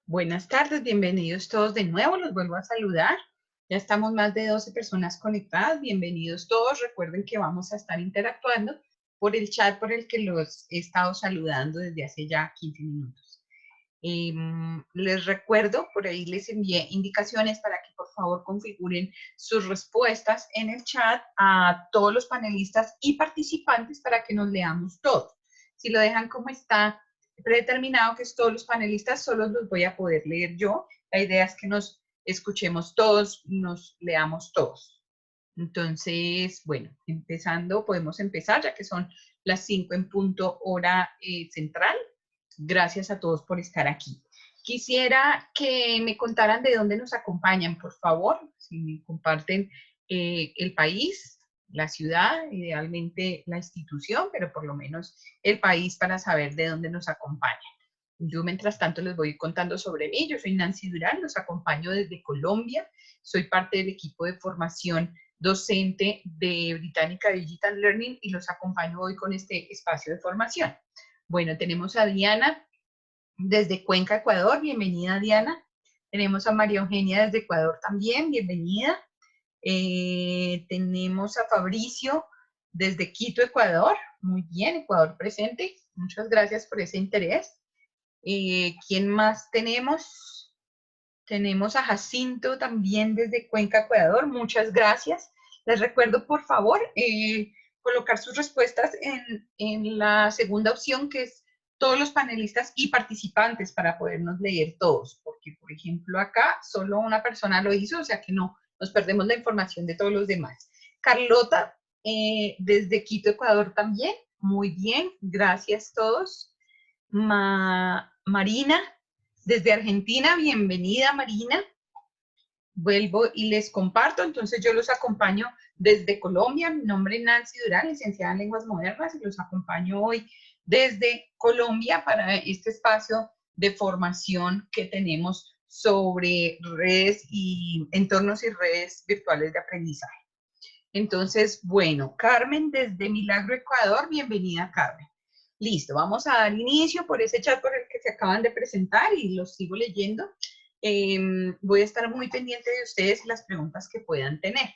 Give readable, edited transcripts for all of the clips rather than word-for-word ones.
Buenas tardes, bienvenidos todos de nuevo, los vuelvo a saludar. Ya estamos más de 12 personas conectadas, bienvenidos todos. Recuerden que vamos a estar interactuando por el chat por el que los he estado saludando desde hace ya 15 minutos. Les recuerdo, por ahí les envié indicaciones para que por favor configuren sus respuestas en el chat a todos los panelistas y participantes para que nos leamos todos. Si lo dejan como está predeterminado, que es todos los panelistas, solo los voy a poder leer yo. La idea es que nos escuchemos todos, nos leamos todos. Entonces, bueno, empezando, podemos empezar ya que son las 5 en punto hora central. Gracias a todos por estar aquí. Quisiera que me contaran de dónde nos acompañan, por favor, si me comparten el país, la ciudad, idealmente la institución, pero por lo menos el país para saber de dónde nos acompañan. Yo, mientras tanto, les voy contando sobre mí. Yo soy Nancy Durán, los acompaño desde Colombia. Soy parte del equipo de formación docente de Británica Digital Learning y los acompaño hoy con este espacio de formación. Bueno, tenemos a Diana desde Cuenca, Ecuador. Bienvenida, Diana. Tenemos a María Eugenia desde Ecuador también. Bienvenida. Tenemos a Fabricio desde Quito, Ecuador. Muy bien, Ecuador presente. Muchas gracias por ese interés. ¿Quién más tenemos? Tenemos a Jacinto también desde Cuenca, Ecuador. Muchas gracias. Les recuerdo, por favor, colocar sus respuestas en la segunda opción, que es todos los panelistas y participantes para podernos leer todos, porque, por ejemplo, acá solo una persona lo hizo, o sea que no, nos perdemos la información de todos los demás. Carlota, desde Quito, Ecuador también. Muy bien, gracias a todos. Marina, desde Argentina, bienvenida Marina. Vuelvo y les comparto, entonces yo los acompaño desde Colombia. Mi nombre es Nancy Durán, licenciada en Lenguas Modernas, y los acompaño hoy desde Colombia para este espacio de formación que tenemos sobre redes y entornos y redes virtuales de aprendizaje. Entonces, bueno, Carmen desde Milagro, Ecuador, bienvenida Carmen. Listo, vamos a dar inicio por ese chat por el que se acaban de presentar y los sigo leyendo. Voy a estar muy pendiente de ustedes y las preguntas que puedan tener.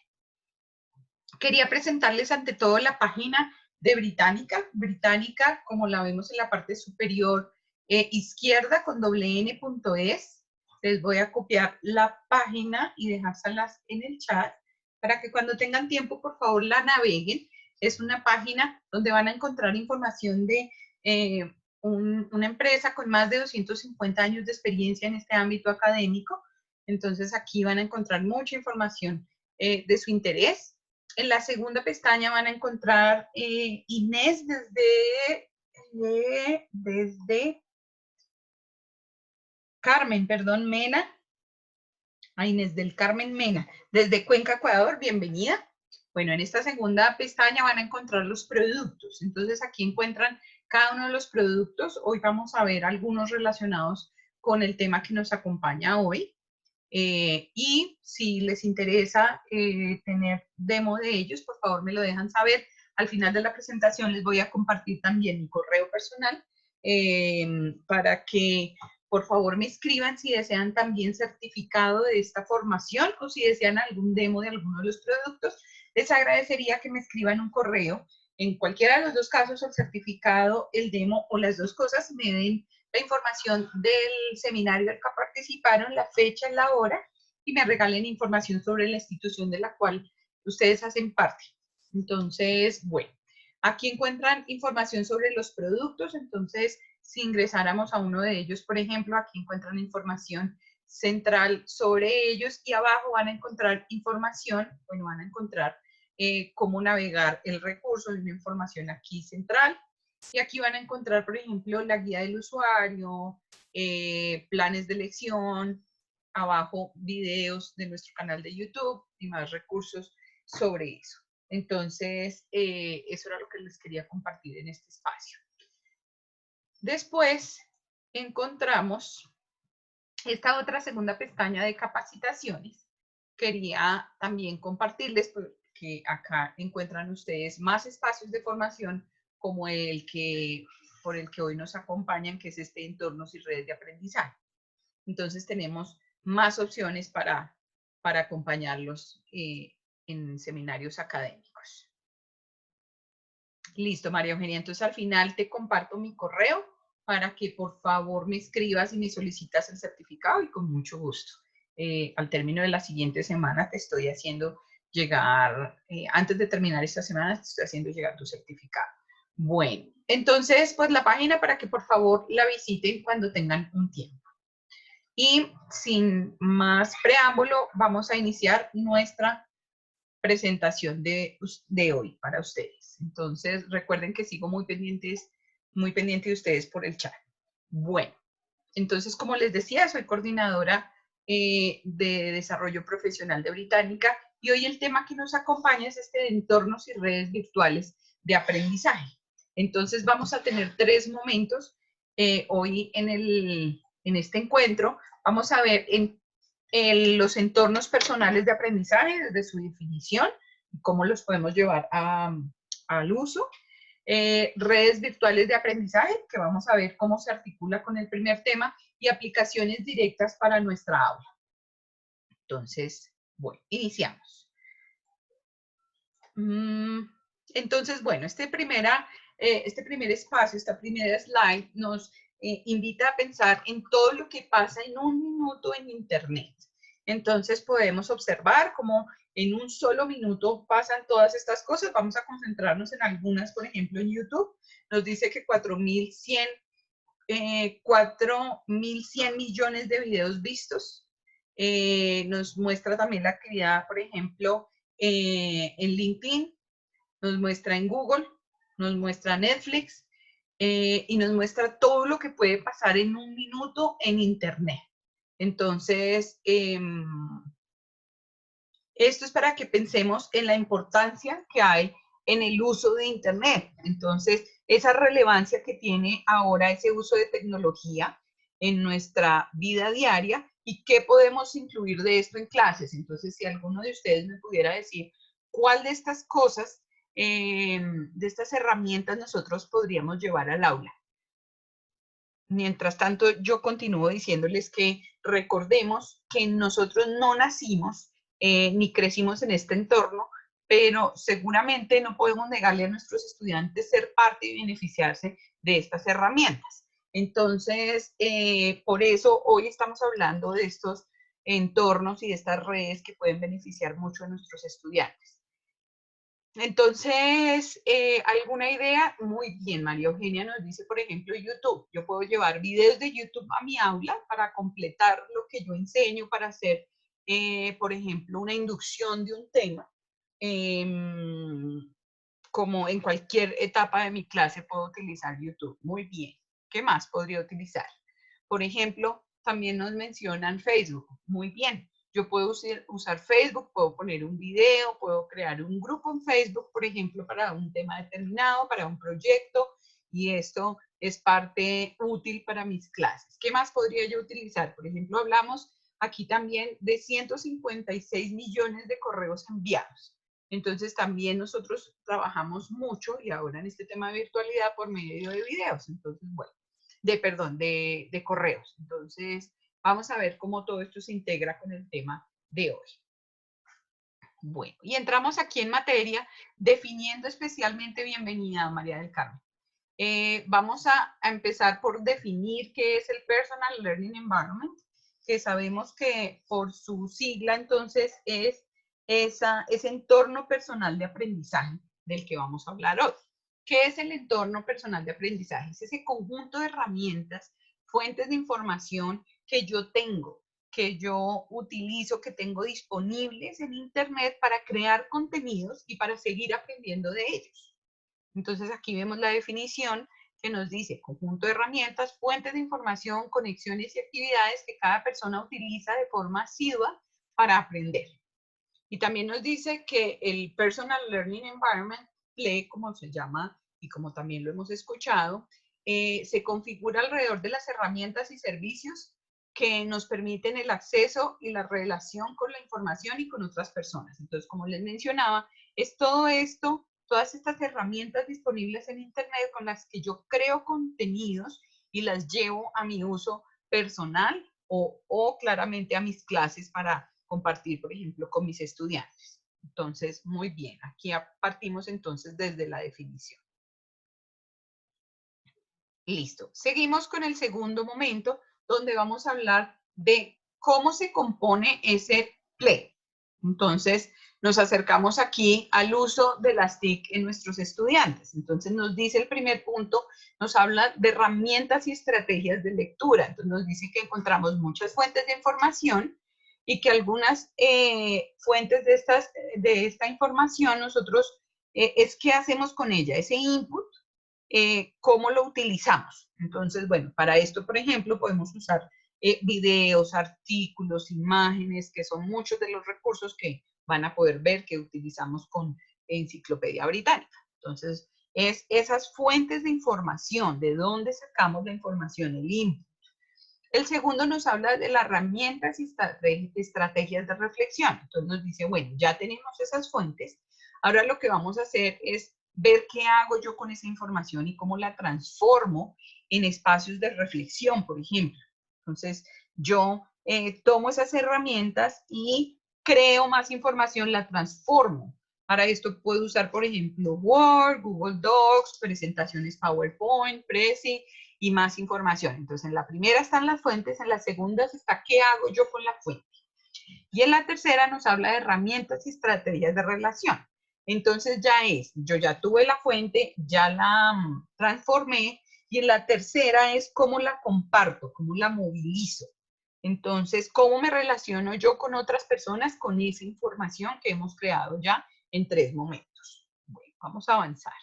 Quería presentarles ante todo la página de Británica. Británica, como la vemos en la parte superior izquierda con n.es. Les voy a copiar la página y dejárselas en el chat para que cuando tengan tiempo, por favor, la naveguen. Es una página donde van a encontrar información de una empresa con más de 250 años de experiencia en este ámbito académico. Entonces, aquí van a encontrar mucha información de su interés. En la segunda pestaña van a encontrar Inés desde Carmen, perdón, Mena, a Inés del Carmen Mena, desde Cuenca, Ecuador, bienvenida. Bueno, en esta segunda pestaña van a encontrar los productos. Entonces aquí encuentran cada uno de los productos. Hoy vamos a ver algunos relacionados con el tema que nos acompaña hoy. Y si les interesa tener demo de ellos, por favor me lo dejan saber. Al final de la presentación les voy a compartir también mi correo personal para que por favor me escriban si desean también certificado de esta formación o si desean algún demo de alguno de los productos. Les agradecería que me escriban un correo. En cualquiera de los dos casos, el certificado, el demo o las dos cosas, me den la información del seminario al que participaron, la fecha, la hora, y me regalen información sobre la institución de la cual ustedes hacen parte. Entonces, bueno, aquí encuentran información sobre los productos. Entonces, si ingresáramos a uno de ellos, por ejemplo, aquí encuentran información central sobre ellos y abajo van a encontrar información, bueno, van a encontrar cómo navegar el recurso de una información aquí central. Y aquí van a encontrar, por ejemplo, la guía del usuario, planes de lección, abajo videos de nuestro canal de YouTube y más recursos sobre eso. Entonces, eso era lo que les quería compartir en este espacio. Después encontramos esta otra segunda pestaña de capacitaciones. Quería también compartirles porque acá encuentran ustedes más espacios de formación como por el que hoy nos acompañan, que es este entornos y redes de aprendizaje. entonces tenemos más opciones para acompañarlos en seminarios académicos. Listo, María Eugenia. Entonces, al final te comparto mi correo para que por favor me escribas y me solicitas el certificado y con mucho gusto. Al término de la siguiente semana te estoy haciendo llegar, antes de terminar esta semana, te estoy haciendo llegar tu certificado. Bueno, entonces, pues la página para que por favor la visiten cuando tengan un tiempo. Y sin más preámbulo, vamos a iniciar nuestra presentación de hoy para ustedes. Entonces, recuerden que sigo muy pendiente de ustedes por el chat. Bueno, entonces, como les decía, soy coordinadora de desarrollo profesional de Británica y hoy el tema que nos acompaña es este de entornos y redes virtuales de aprendizaje. Entonces, vamos a tener 3 momentos hoy en este encuentro. Vamos a ver los entornos personales de aprendizaje desde su definición y cómo los podemos llevar al uso. Redes virtuales de aprendizaje, que vamos a ver cómo se articula con el primer tema, y aplicaciones directas para nuestra aula. Entonces, bueno, iniciamos. Entonces, bueno, este primer espacio, esta primera slide nos invita a pensar en todo lo que pasa en un minuto en Internet. Entonces, podemos observar cómo en un solo minuto pasan todas estas cosas. Vamos a concentrarnos en algunas, por ejemplo, en YouTube. Nos dice que 4.100 millones de videos vistos. Nos muestra también la actividad, por ejemplo, en LinkedIn, nos muestra en Google, nos muestra Netflix y nos muestra todo lo que puede pasar en un minuto en Internet. Entonces, esto es para que pensemos en la importancia que hay en el uso de Internet. Entonces, esa relevancia que tiene ahora ese uso de tecnología en nuestra vida diaria y qué podemos incluir de esto en clases. Entonces, si alguno de ustedes me pudiera decir cuál de estas cosas, de estas herramientas nosotros podríamos llevar al aula. Mientras tanto, yo continúo diciéndoles que recordemos que nosotros no nacimos ni crecimos en este entorno, pero seguramente no podemos negarle a nuestros estudiantes ser parte y beneficiarse de estas herramientas. Entonces, por eso hoy estamos hablando de estos entornos y de estas redes que pueden beneficiar mucho a nuestros estudiantes. Entonces, ¿alguna idea? Muy bien, María Eugenia nos dice, por ejemplo, YouTube. Yo puedo llevar videos de YouTube a mi aula para completar lo que yo enseño, para hacer, por ejemplo, una inducción de un tema. Como en cualquier etapa de mi clase puedo utilizar YouTube. Muy bien. ¿Qué más podría utilizar? Por ejemplo, también nos mencionan Facebook. Muy bien. Yo puedo usar Facebook, puedo poner un video, puedo crear un grupo en Facebook, por ejemplo, para un tema determinado, para un proyecto, y esto es parte útil para mis clases. ¿Qué más podría yo utilizar? Por ejemplo, hablamos aquí también de 156 millones de correos enviados. Entonces, también nosotros trabajamos mucho, y ahora en este tema de virtualidad, por medio de videos. Entonces, bueno, de correos. Entonces, vamos a ver cómo todo esto se integra con el tema de hoy. Bueno, y entramos aquí en materia, definiendo especialmente, bienvenida María del Carmen. Vamos a empezar por definir qué es el Personal Learning Environment, que sabemos que por su sigla entonces es ese entorno personal de aprendizaje del que vamos a hablar hoy. ¿Qué es el entorno personal de aprendizaje? Es ese conjunto de herramientas, fuentes de información que yo tengo, que yo utilizo, que tengo disponibles en Internet para crear contenidos y para seguir aprendiendo de ellos. Entonces aquí vemos la definición que nos dice conjunto de herramientas, fuentes de información, conexiones y actividades que cada persona utiliza de forma asidua para aprender. Y también nos dice que el Personal Learning Environment, PLE, como se llama y como también lo hemos escuchado, se configura alrededor de las herramientas y servicios que nos permiten el acceso y la relación con la información y con otras personas. Entonces, como les mencionaba, es todo esto, todas estas herramientas disponibles en Internet con las que yo creo contenidos y las llevo a mi uso personal o claramente a mis clases para compartir, por ejemplo, con mis estudiantes. Entonces, muy bien, aquí partimos entonces desde la definición. Listo. Seguimos con el segundo momento, donde vamos a hablar de cómo se compone ese play. Entonces, nos acercamos aquí al uso de las TIC en nuestros estudiantes. Entonces, nos dice el primer punto, nos habla de herramientas y estrategias de lectura. Entonces, nos dice que encontramos muchas fuentes de información y que algunas fuentes de esta información nosotros es qué hacemos con ella, ese input, cómo lo utilizamos. Entonces, bueno, para esto, por ejemplo, podemos usar videos, artículos, imágenes, que son muchos de los recursos que van a poder ver que utilizamos con Enciclopedia Británica. Entonces, es esas fuentes de información, de dónde sacamos la información, el input. El segundo nos habla de las herramientas y estrategias de reflexión. Entonces nos dice, bueno, ya tenemos esas fuentes, ahora lo que vamos a hacer es ver qué hago yo con esa información y cómo la transformo en espacios de reflexión, por ejemplo. Entonces, yo tomo esas herramientas y creo más información, la transformo. Para esto puedo usar, por ejemplo, Word, Google Docs, presentaciones PowerPoint, Prezi y más información. Entonces, en la primera están las fuentes, en la segunda está qué hago yo con la fuente. Y en la tercera nos habla de herramientas y estrategias de relación. Entonces ya yo ya tuve la fuente, ya la transformé, y en la tercera es cómo la comparto, cómo la movilizo. Entonces, ¿cómo me relaciono yo con otras personas con esa información que hemos creado ya en 3 momentos? Bueno, vamos a avanzar.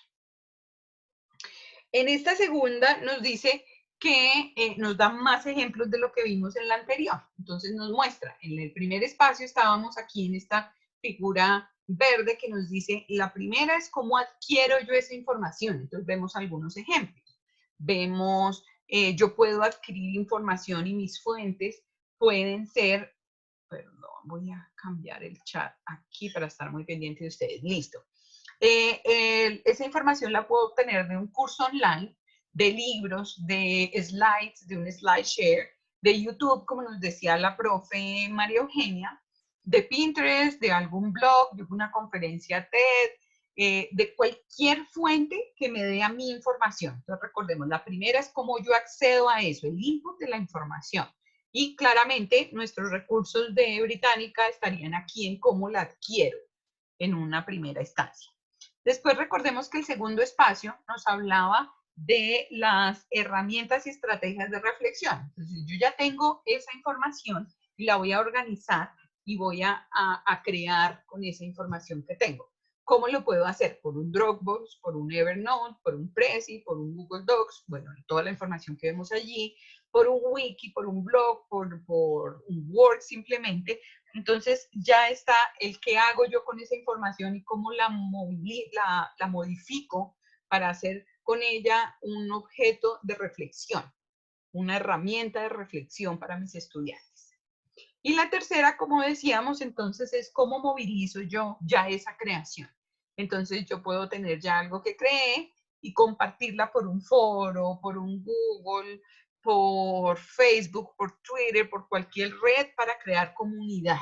En esta segunda nos dice que nos da más ejemplos de lo que vimos en la anterior. Entonces nos muestra, en el primer espacio estábamos aquí en esta figura verde que nos dice, la primera es cómo adquiero yo esa información. Entonces vemos algunos ejemplos. Vemos, yo puedo adquirir información y mis fuentes pueden ser, perdón, voy a cambiar el chat aquí para estar muy pendiente de ustedes. Listo. Esa información la puedo obtener de un curso online, de libros, de slides, de un SlideShare, de YouTube, como nos decía la profe María Eugenia, de Pinterest, de algún blog, de una conferencia TED, de cualquier fuente que me dé a mi información. Entonces recordemos, la primera es cómo yo accedo a eso, el input de la información. Y claramente nuestros recursos de Británica estarían aquí en cómo la adquiero en una primera instancia. Después recordemos que el segundo espacio nos hablaba de las herramientas y estrategias de reflexión. Entonces, yo ya tengo esa información y la voy a organizar y voy a crear con esa información que tengo. ¿Cómo lo puedo hacer? Por un Dropbox, por un Evernote, por un Prezi, por un Google Docs, bueno, toda la información que vemos allí, por un wiki, por un blog, por un Word simplemente. Entonces ya está el qué hago yo con esa información y cómo la modifico para hacer con ella un objeto de reflexión, una herramienta de reflexión para mis estudiantes. Y la tercera, como decíamos, entonces es cómo movilizo yo ya esa creación. Entonces yo puedo tener ya algo que creé y compartirla por un foro, por un Google, por Facebook, por Twitter, por cualquier red para crear comunidad.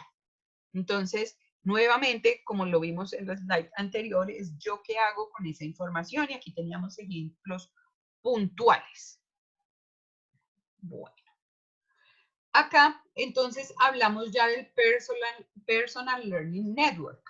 Entonces, nuevamente, como lo vimos en la slide anterior, es yo qué hago con esa información y aquí teníamos ejemplos puntuales. Bueno. Acá, entonces, hablamos ya del Personal Learning Network.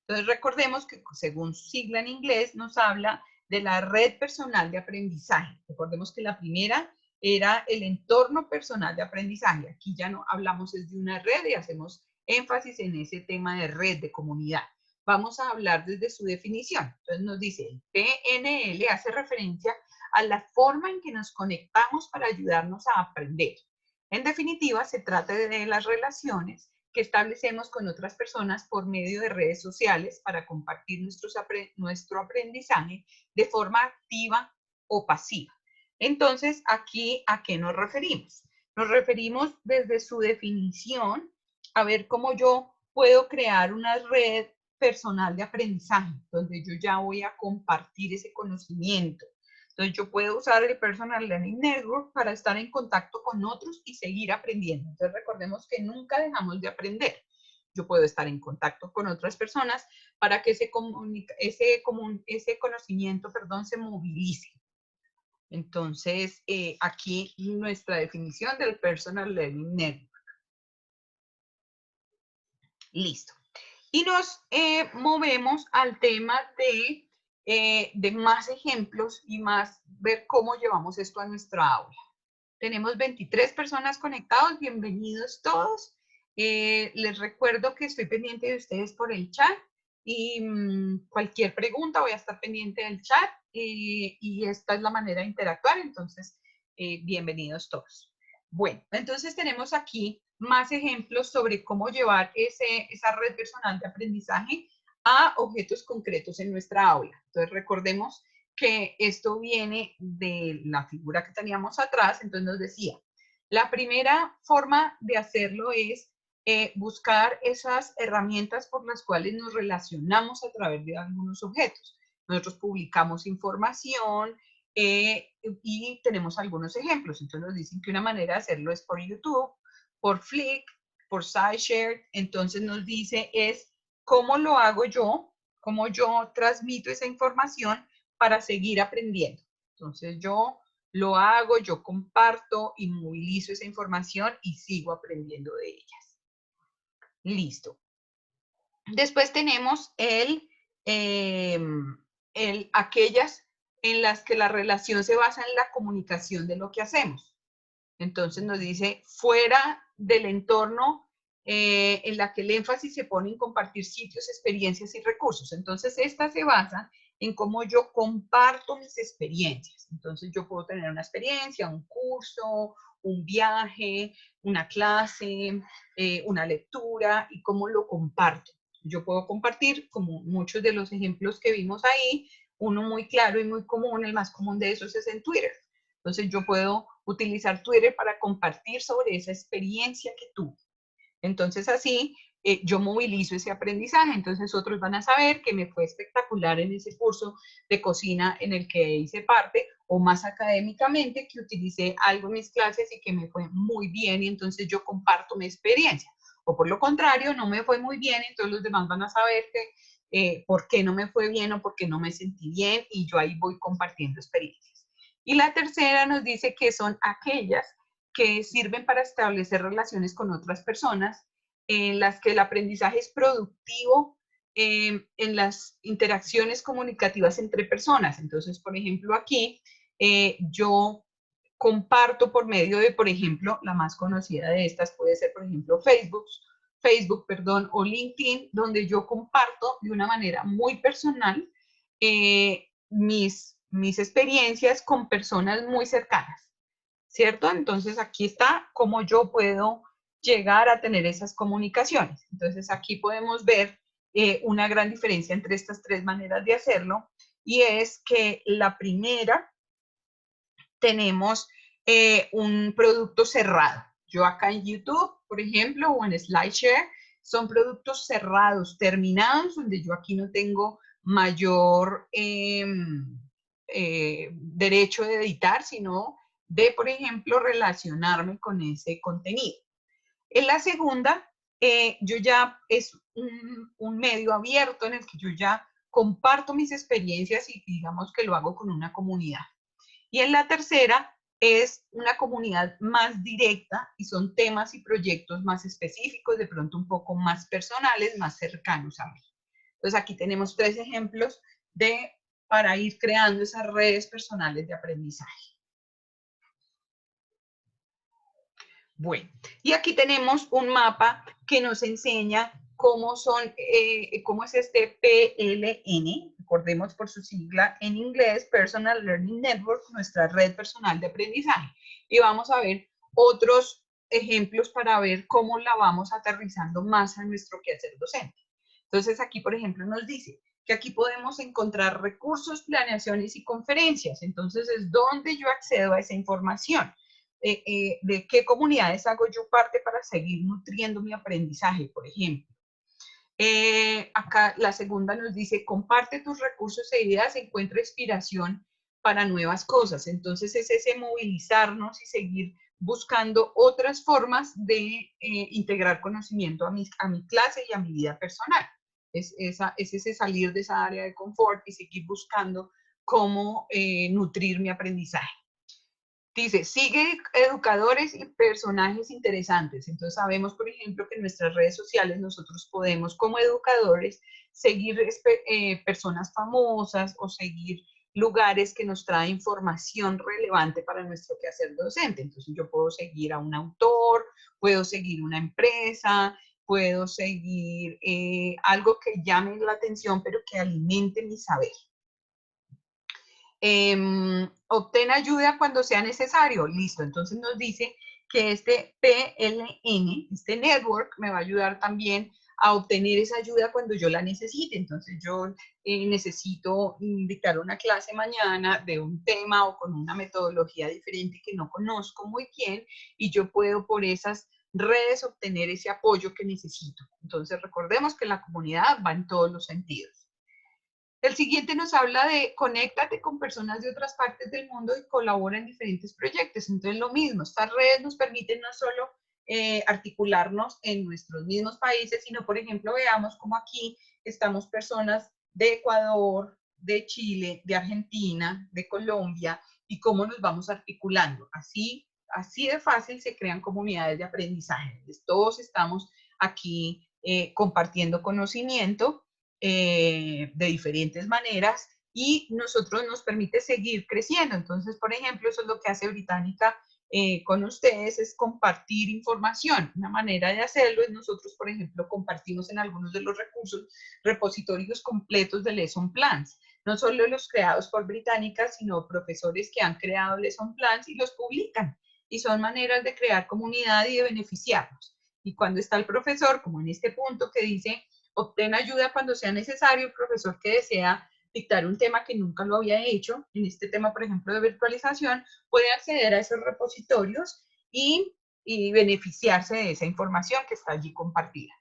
Entonces, recordemos que según su sigla en inglés, nos habla de la red personal de aprendizaje. Recordemos que la primera era el entorno personal de aprendizaje. Aquí ya no hablamos es de una red y hacemos énfasis en ese tema de red, de comunidad. Vamos a hablar desde su definición. Entonces, nos dice, el PNL hace referencia a la forma en que nos conectamos para ayudarnos a aprender. En definitiva, se trata de las relaciones que establecemos con otras personas por medio de redes sociales para compartir nuestro aprendizaje de forma activa o pasiva. Entonces, aquí, ¿a qué nos referimos? Nos referimos desde su definición a ver cómo yo puedo crear una red personal de aprendizaje, donde yo ya voy a compartir ese conocimiento. Entonces yo puedo usar el Personal Learning Network para estar en contacto con otros y seguir aprendiendo. Entonces recordemos que nunca dejamos de aprender. Yo puedo estar en contacto con otras personas para que ese conocimiento, perdón, se movilice. Entonces, aquí nuestra definición del Personal Learning Network. Listo. Y nos movemos al tema de más ejemplos y más ver cómo llevamos esto a nuestra aula. Tenemos 23 personas conectados, bienvenidos todos. Les recuerdo que estoy pendiente de ustedes por el chat y cualquier pregunta voy a estar pendiente del chat y esta es la manera de interactuar, entonces bienvenidos todos. Bueno, entonces tenemos aquí más ejemplos sobre cómo llevar esa red personal de aprendizaje a objetos concretos en nuestra aula. Entonces recordemos que esto viene de la figura que teníamos atrás, entonces nos decía, la primera forma de hacerlo es buscar esas herramientas por las cuales nos relacionamos a través de algunos objetos. Nosotros publicamos información y tenemos algunos ejemplos, entonces nos dicen que una manera de hacerlo es por YouTube, por Flick, por SciShare, entonces nos dice es cómo lo hago yo, cómo yo transmito esa información para seguir aprendiendo. Entonces yo lo hago, yo comparto y movilizo esa información y sigo aprendiendo de ellas. Listo. Después tenemos aquellas en las que la relación se basa en la comunicación de lo que hacemos. Entonces nos dice, fuera del entorno en la que el énfasis se pone en compartir sitios, experiencias y recursos. Entonces esta se basa en cómo yo comparto mis experiencias. Entonces yo puedo tener una experiencia, un curso, un viaje, una clase, una lectura y cómo lo comparto. Yo puedo compartir, como muchos de los ejemplos que vimos ahí, uno muy claro y muy común, el más común de esos es en Twitter. Entonces yo puedo utilizar Twitter para compartir sobre esa experiencia que tuve. Entonces así yo movilizo ese aprendizaje, entonces otros van a saber que me fue espectacular en ese curso de cocina en el que hice parte, o más académicamente que utilicé algo en mis clases y que me fue muy bien y entonces yo comparto mi experiencia. O por lo contrario, no me fue muy bien, entonces los demás van a saber que por qué no me fue bien o por qué no me sentí bien y yo ahí voy compartiendo experiencias. Y la tercera nos dice que son aquellas que sirven para establecer relaciones con otras personas, en las que el aprendizaje es productivo en las interacciones comunicativas entre personas. Entonces, por ejemplo, aquí yo comparto por medio de, por ejemplo, la más conocida de estas puede ser, por ejemplo, Facebook, o LinkedIn, donde yo comparto de una manera muy personal mis experiencias con personas muy cercanas. ¿Cierto? Entonces aquí está cómo yo puedo llegar a tener esas comunicaciones. Entonces aquí podemos ver una gran diferencia entre estas tres maneras de hacerlo y es que la primera tenemos un producto cerrado. Yo acá en YouTube, por ejemplo, o en SlideShare, son productos cerrados, terminados, donde yo aquí no tengo mayor derecho de editar, sino de, por ejemplo, relacionarme con ese contenido. En la segunda, yo ya es un medio abierto en el que yo ya comparto mis experiencias y digamos que lo hago con una comunidad. Y en la tercera es una comunidad más directa y son temas y proyectos más específicos, de pronto un poco más personales, más cercanos a mí. Entonces aquí tenemos tres ejemplos para ir creando esas redes personales de aprendizaje. Bueno, y aquí tenemos un mapa que nos enseña cómo es este PLN, recordemos por su sigla en inglés, Personal Learning Network, nuestra red personal de aprendizaje. Y vamos a ver otros ejemplos para ver cómo la vamos aterrizando más a nuestro quehacer docente. Entonces aquí, por ejemplo, nos dice que aquí podemos encontrar recursos, planeaciones y conferencias. Entonces es donde yo accedo a esa información. De qué comunidades hago yo parte para seguir nutriendo mi aprendizaje, por ejemplo. Acá la segunda nos dice, comparte tus recursos e ideas, encuentra inspiración para nuevas cosas. Entonces es ese movilizarnos y seguir buscando otras formas de integrar conocimiento a mi clase y a mi vida personal. Es ese salir de esa área de confort y seguir buscando cómo nutrir mi aprendizaje. Dice, sigue educadores y personajes interesantes. Entonces sabemos, por ejemplo, que en nuestras redes sociales nosotros podemos, como educadores, seguir personas famosas o seguir lugares que nos traen información relevante para nuestro quehacer docente. Entonces yo puedo seguir a un autor, puedo seguir una empresa, puedo seguir algo que llame la atención, pero que alimente mi saber. Obtén ayuda cuando sea necesario. Listo, entonces nos dice que este PLN, este network, me va a ayudar también a obtener esa ayuda cuando yo la necesite. Entonces yo necesito dictar una clase mañana de un tema o con una metodología diferente que no conozco muy bien y yo puedo por esas redes obtener ese apoyo que necesito. Entonces recordemos que la comunidad va en todos los sentidos. El siguiente nos habla de conéctate con personas de otras partes del mundo y colabora en diferentes proyectos. Entonces, lo mismo, estas redes nos permiten no solo articularnos en nuestros mismos países, sino, por ejemplo, veamos cómo aquí estamos personas de Ecuador, de Chile, de Argentina, de Colombia, y cómo nos vamos articulando. Así de fácil se crean comunidades de aprendizaje. Entonces, todos estamos aquí compartiendo conocimiento de diferentes maneras y nosotros nos permite seguir creciendo. Entonces, por ejemplo, eso es lo que hace Británica con ustedes, es compartir información. Una manera de hacerlo es nosotros, por ejemplo, compartimos en algunos de los recursos repositorios completos de lesson plans. No solo los creados por Británica, sino profesores que han creado lesson plans y los publican. Y son maneras de crear comunidad y de beneficiarnos. Y cuando está el profesor, como en este punto que dice, obtén ayuda cuando sea necesario, el profesor que desea dictar un tema que nunca lo había hecho, en este tema, por ejemplo, de virtualización, puede acceder a esos repositorios y beneficiarse de esa información que está allí compartida.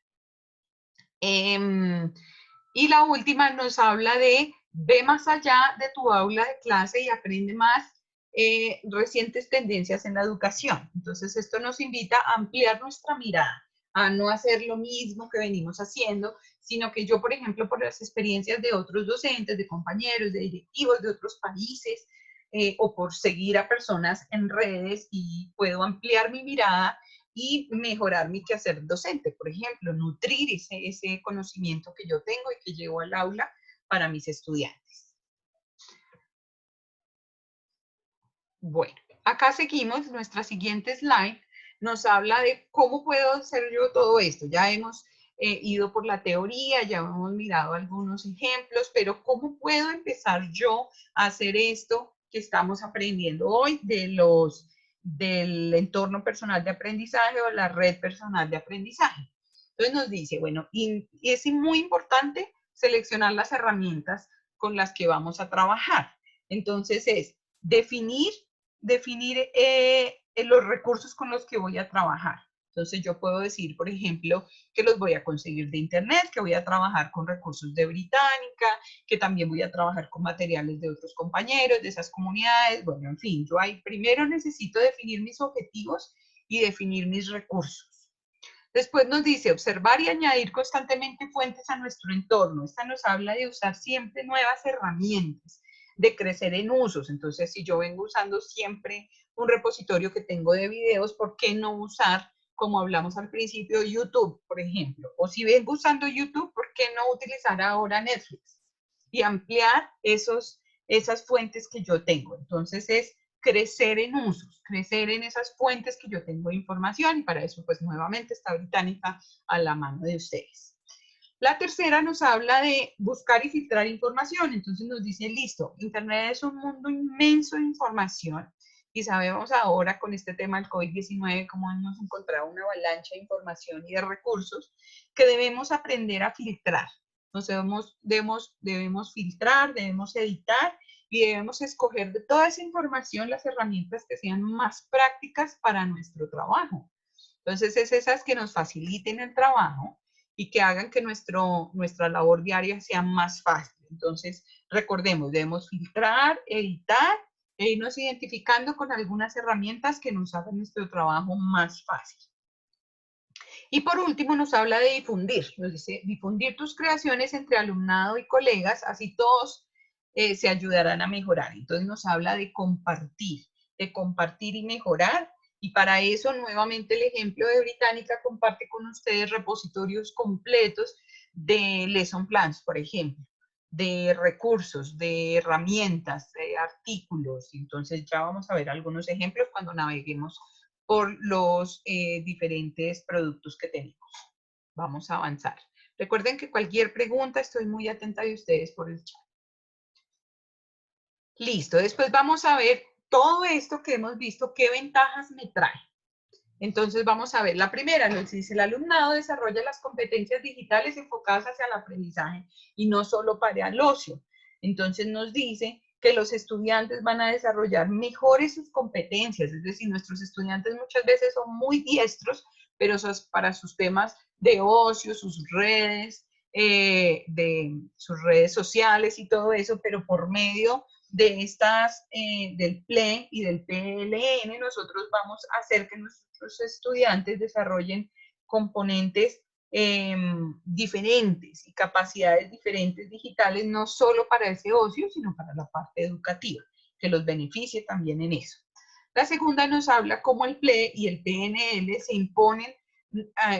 Y la última nos habla de ve más allá de tu aula de clase y aprende más recientes tendencias en la educación. Entonces, esto nos invita a ampliar nuestra mirada, a no hacer lo mismo que venimos haciendo, sino que yo, por ejemplo, por las experiencias de otros docentes, de compañeros, de directivos de otros países, o por seguir a personas en redes y puedo ampliar mi mirada y mejorar mi quehacer docente, por ejemplo, nutrir ese conocimiento que yo tengo y que llevo al aula para mis estudiantes. Bueno, acá seguimos, nuestra siguiente slide nos habla de cómo puedo hacer yo todo esto. Ya hemos ido por la teoría, ya hemos mirado algunos ejemplos, pero ¿cómo puedo empezar yo a hacer esto que estamos aprendiendo hoy del entorno personal de aprendizaje o la red personal de aprendizaje? Entonces nos dice, bueno, y es muy importante seleccionar las herramientas con las que vamos a trabajar. Entonces es definir los recursos con los que voy a trabajar. Entonces yo puedo decir, por ejemplo, que los voy a conseguir de internet, que voy a trabajar con recursos de Británica, que también voy a trabajar con materiales de otros compañeros, de esas comunidades. Bueno, en fin, yo ahí primero necesito definir mis objetivos y definir mis recursos. Después nos dice observar y añadir constantemente fuentes a nuestro entorno. Esta nos habla de usar siempre nuevas herramientas, de crecer en usos. Entonces, si yo vengo usando siempre un repositorio que tengo de videos, ¿por qué no usar, como hablamos al principio, YouTube, por ejemplo? O si vengo usando YouTube, ¿por qué no utilizar ahora Netflix? Y ampliar esas fuentes que yo tengo. Entonces, es crecer en usos, crecer en esas fuentes que yo tengo de información y para eso pues nuevamente está Británica a la mano de ustedes. La tercera nos habla de buscar y filtrar información, entonces nos dice, listo, Internet es un mundo inmenso de información y sabemos ahora con este tema del COVID-19 cómo hemos encontrado una avalancha de información y de recursos que debemos aprender a filtrar. Debemos filtrar, debemos editar y debemos escoger de toda esa información las herramientas que sean más prácticas para nuestro trabajo. Entonces, es esas que nos faciliten el trabajo y que hagan que nuestra labor diaria sea más fácil. Entonces, recordemos, debemos filtrar, editar e irnos identificando con algunas herramientas que nos hagan nuestro trabajo más fácil. Y por último nos habla de difundir, nos dice difundir tus creaciones entre alumnado y colegas, así todos se ayudarán a mejorar. Entonces nos habla de compartir y mejorar. Y para eso, nuevamente, el ejemplo de Británica comparte con ustedes repositorios completos de lesson plans, por ejemplo, de recursos, de herramientas, de artículos. Entonces ya vamos a ver algunos ejemplos cuando naveguemos por los diferentes productos que tenemos. Vamos a avanzar. Recuerden que cualquier pregunta, estoy muy atenta de ustedes por el chat. Listo, después vamos a ver todo esto que hemos visto, qué ventajas me trae. Entonces vamos a ver, la primera nos dice, el alumnado desarrolla las competencias digitales enfocadas hacia el aprendizaje y no solo para el ocio. Entonces nos dice que los estudiantes van a desarrollar mejores sus competencias, es decir, nuestros estudiantes muchas veces son muy diestros, pero para sus temas de ocio, sus redes sociales y todo eso, pero por medio de estas, del PLE y del PLN, nosotros vamos a hacer que nuestros estudiantes desarrollen componentes diferentes y capacidades diferentes digitales, no solo para ese ocio, sino para la parte educativa, que los beneficie también en eso. La segunda nos habla cómo el PLE y el PNL se imponen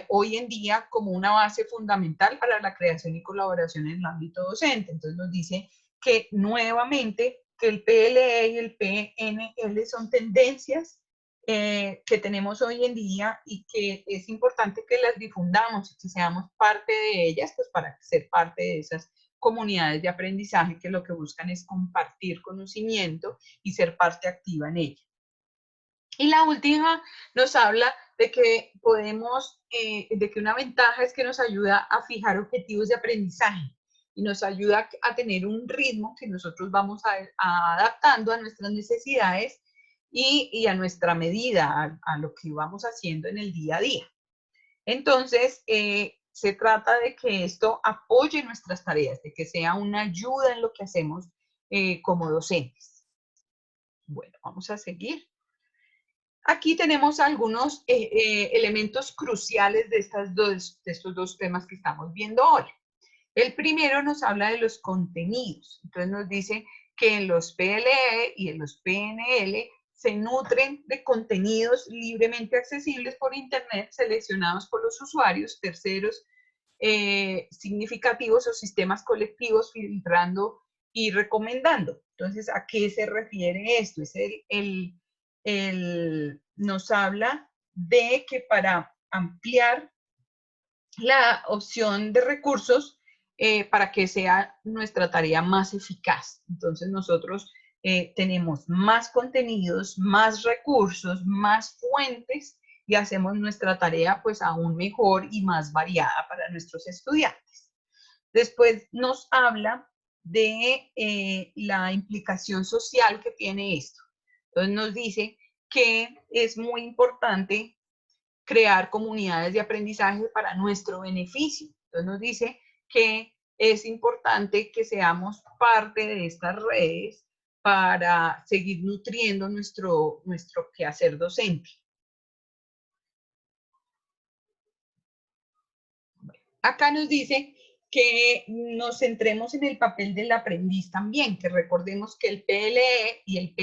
hoy en día como una base fundamental para la creación y colaboración en el ámbito docente. Entonces nos dice que nuevamente que el PLE y el PNL son tendencias que tenemos hoy en día y que es importante que las difundamos y que seamos parte de ellas, pues para ser parte de esas comunidades de aprendizaje que lo que buscan es compartir conocimiento y ser parte activa en ella. Y la última nos habla de que podemos, de que una ventaja es que nos ayuda a fijar objetivos de aprendizaje y nos ayuda a tener un ritmo que nosotros vamos adaptando a nuestras necesidades y a nuestra medida, a lo que vamos haciendo en el día a día. Entonces, se trata de que esto apoye nuestras tareas, de que sea una ayuda en lo que hacemos como docentes. Bueno, vamos a seguir. Aquí tenemos algunos elementos cruciales de estos dos temas que estamos viendo hoy. El primero nos habla de los contenidos. Entonces nos dice que en los PLE y en los PNL se nutren de contenidos libremente accesibles por Internet seleccionados por los usuarios, terceros significativos o sistemas colectivos filtrando y recomendando. Entonces, ¿a qué se refiere esto? Es nos habla de que para ampliar la opción de recursos para que sea nuestra tarea más eficaz. Entonces nosotros tenemos más contenidos, más recursos, más fuentes y hacemos nuestra tarea pues aún mejor y más variada para nuestros estudiantes. Después nos habla de la implicación social que tiene esto. Entonces nos dice que es muy importante crear comunidades de aprendizaje para nuestro beneficio. Entonces nos dice que es importante que seamos parte de estas redes para seguir nutriendo nuestro quehacer docente. Acá nos dice que nos centremos en el papel del aprendiz también, que recordemos que el PLE y el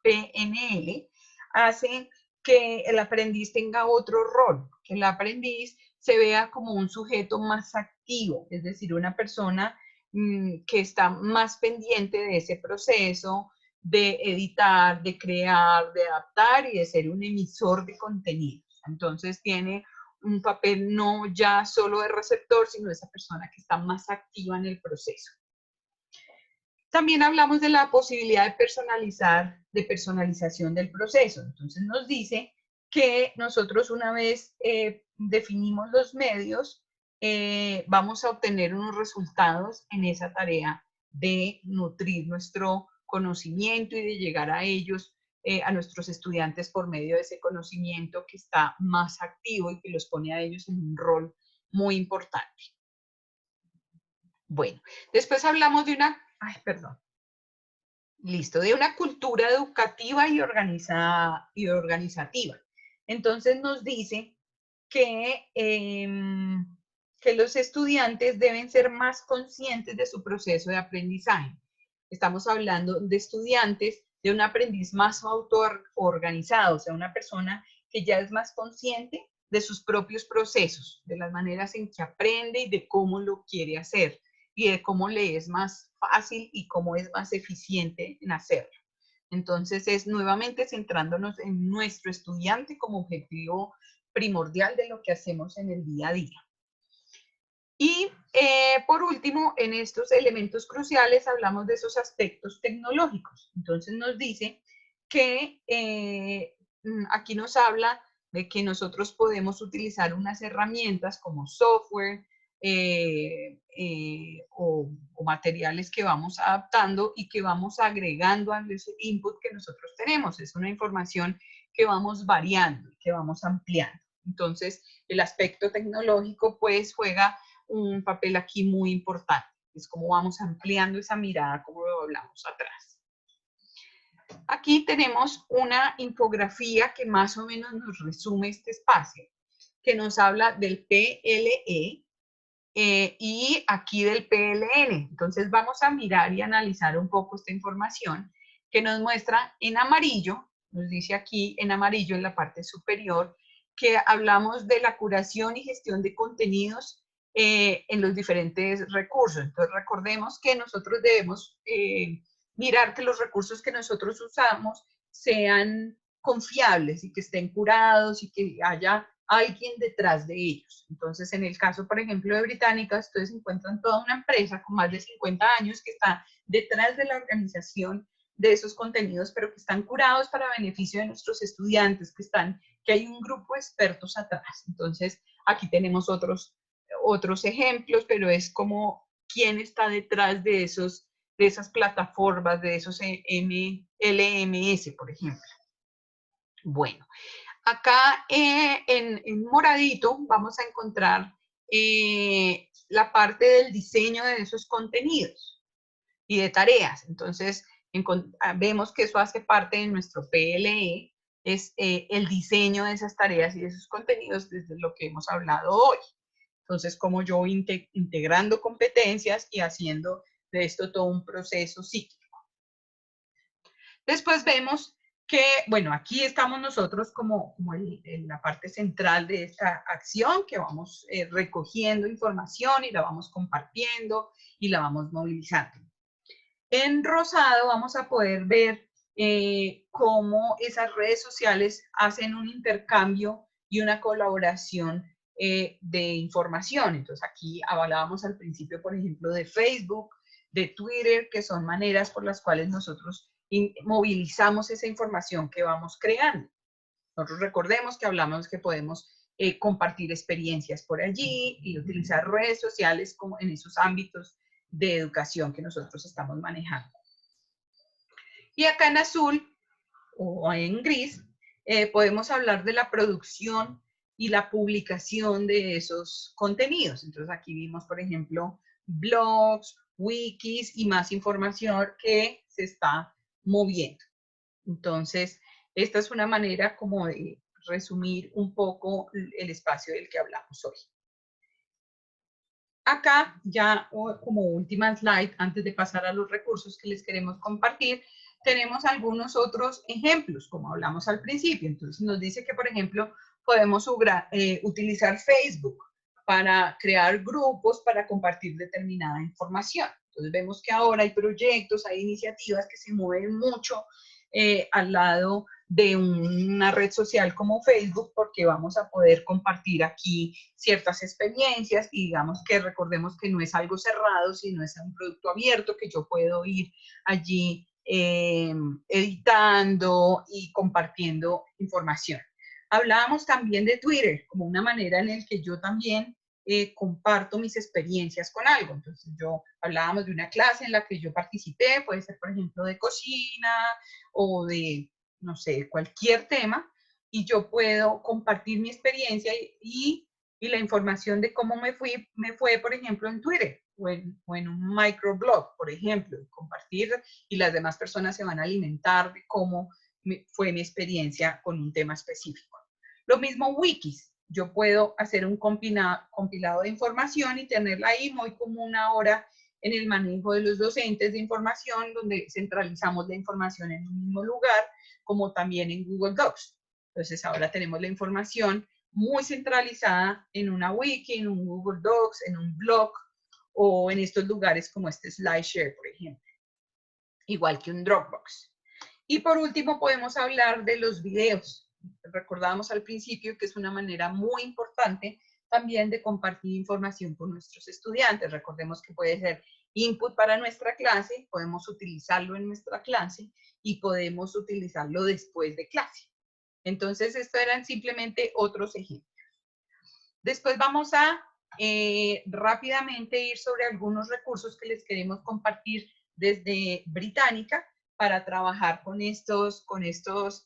PNL hacen que el aprendiz tenga otro rol, que el aprendiz se vea como un sujeto más activo, es decir, una persona que está más pendiente de ese proceso, de editar, de crear, de adaptar y de ser un emisor de contenidos. Entonces tiene un papel no ya solo de receptor, sino esa persona que está más activa en el proceso. También hablamos de la posibilidad de personalización del proceso. Entonces nos dice que nosotros una vez definimos los medios, vamos a obtener unos resultados en esa tarea de nutrir nuestro conocimiento y de llegar a ellos, a nuestros estudiantes por medio de ese conocimiento que está más activo y que los pone a ellos en un rol muy importante. Bueno, después hablamos de una, de una cultura educativa y organizativa. Entonces nos dice que los estudiantes deben ser más conscientes de su proceso de aprendizaje. Estamos hablando de estudiantes, de un aprendiz más autoorganizado, o sea, una persona que ya es más consciente de sus propios procesos, de las maneras en que aprende y de cómo lo quiere hacer y de cómo le es más fácil y cómo es más eficiente en hacerlo. Entonces es nuevamente centrándonos en nuestro estudiante como objetivo primordial de lo que hacemos en el día a día. Y por último, en estos elementos cruciales hablamos de esos aspectos tecnológicos. Entonces nos dice que aquí nos habla de que nosotros podemos utilizar unas herramientas como software o materiales que vamos adaptando y que vamos agregando al input que nosotros tenemos. Es una información que vamos variando, que vamos ampliando. Entonces, el aspecto tecnológico pues juega un papel aquí muy importante. Es como vamos ampliando esa mirada, como lo hablamos atrás. Aquí tenemos una infografía que más o menos nos resume este espacio, que nos habla del PLE y aquí del PLN. Entonces vamos a mirar y analizar un poco esta información que nos muestra en amarillo, nos dice aquí en amarillo en la parte superior, que hablamos de la curación y gestión de contenidos en los diferentes recursos. Entonces recordemos que nosotros debemos mirar que los recursos que nosotros usamos sean confiables y que estén curados y que haya alguien detrás de ellos. Entonces, en el caso, por ejemplo, de Británicas, ustedes encuentran toda una empresa con más de 50 años que está detrás de la organización de esos contenidos, pero que están curados para beneficio de nuestros estudiantes, que hay un grupo de expertos atrás. Entonces, aquí tenemos otros ejemplos, pero es como quién está detrás de esas plataformas, de esos LMS, por ejemplo. Bueno, acá en moradito vamos a encontrar la parte del diseño de esos contenidos y de tareas. Entonces, vemos que eso hace parte de nuestro PLE, es el diseño de esas tareas y de esos contenidos desde lo que hemos hablado hoy. Entonces, como yo integrando competencias y haciendo de esto todo un proceso cíclico. Después vemos que, bueno, aquí estamos nosotros como en la parte central de esta acción, que vamos recogiendo información y la vamos compartiendo y la vamos movilizando. En rosado vamos a poder ver cómo esas redes sociales hacen un intercambio y una colaboración de información. Entonces aquí hablábamos al principio, por ejemplo, de Facebook, de Twitter, que son maneras por las cuales nosotros movilizamos esa información que vamos creando. Nosotros recordemos que hablamos que podemos compartir experiencias por allí y utilizar redes sociales como en esos ámbitos de educación que nosotros estamos manejando. Y acá en azul o en gris podemos hablar de la producción y la publicación de esos contenidos. Entonces aquí vimos, por ejemplo, blogs, wikis y más información que se está moviendo. Entonces, esta es una manera como de resumir un poco el espacio del que hablamos hoy. Acá, ya como última slide, antes de pasar a los recursos que les queremos compartir, tenemos algunos otros ejemplos, como hablamos al principio. Entonces, nos dice que, por ejemplo, podemos utilizar Facebook para crear grupos para compartir determinada información. Entonces, vemos que ahora hay proyectos, hay iniciativas que se mueven mucho al lado de una red social como Facebook, porque vamos a poder compartir aquí ciertas experiencias y digamos que recordemos que no es algo cerrado, sino es un producto abierto que yo puedo ir allí editando y compartiendo información. Hablábamos también de Twitter como una manera en la que yo también comparto mis experiencias con algo. Entonces, hablábamos de una clase en la que yo participé, puede ser, por ejemplo, de cocina o de, no sé, cualquier tema, y yo puedo compartir mi experiencia y y la información de cómo me fue, por ejemplo, en Twitter o en un microblog, por ejemplo, compartir, y las demás personas se van a alimentar de cómo fue mi experiencia con un tema específico. Lo mismo wikis, yo puedo hacer un compilado de información y tenerla ahí muy como una hora en el manejo de los docentes de información, donde centralizamos la información en un mismo lugar, como también en Google Docs. Entonces ahora tenemos la información muy centralizada en una wiki, en un Google Docs, en un blog o en estos lugares como este SlideShare, por ejemplo, igual que un Dropbox. Y por último podemos hablar de los videos. Recordábamos al principio que es una manera muy importante también de compartir información con nuestros estudiantes. Recordemos que puede ser input para nuestra clase, podemos utilizarlo en nuestra clase y podemos utilizarlo después de clase. Entonces, estos eran simplemente otros ejemplos. Después vamos a rápidamente ir sobre algunos recursos que les queremos compartir desde Británica para trabajar con estos